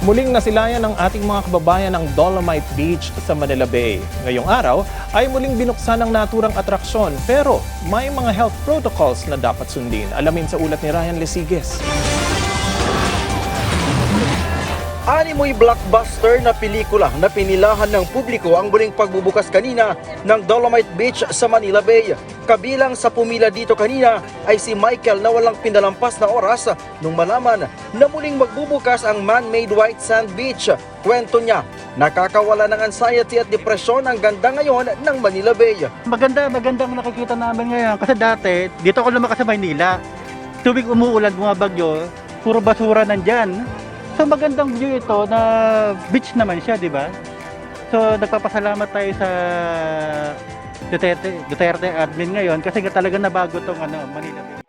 Muling nasilayan ng ating mga kababayan ang Dolomite Beach sa Manila Bay. Ngayong araw ay muling binuksan ang naturang atraksyon pero may mga health protocols na dapat sundin. Alamin sa ulat ni Ryan Lesiges. Animoy blockbuster na pelikula na pinilahan ng publiko ang muling pagbubukas kanina ng Dolomite Beach sa Manila Bay. Kabilang sa pumila dito kanina ay si Michael na walang pinalampas na oras nung malaman na muling magbubukas ang man-made white sand beach. Kwento niya, nakakawala ng anxiety at depresyon ang ganda ngayon ng Manila Bay. Magandang nakikita namin ngayon kasi dati dito ako lumakas sa Maynila. Tubig umuulan, bumabagyo, puro basura nandyan. So magandang view ito na beach naman siya, di ba? So nagpapasalamat tayo sa Duterte admin ngayon kasi talaga nabago tong Manila Bay.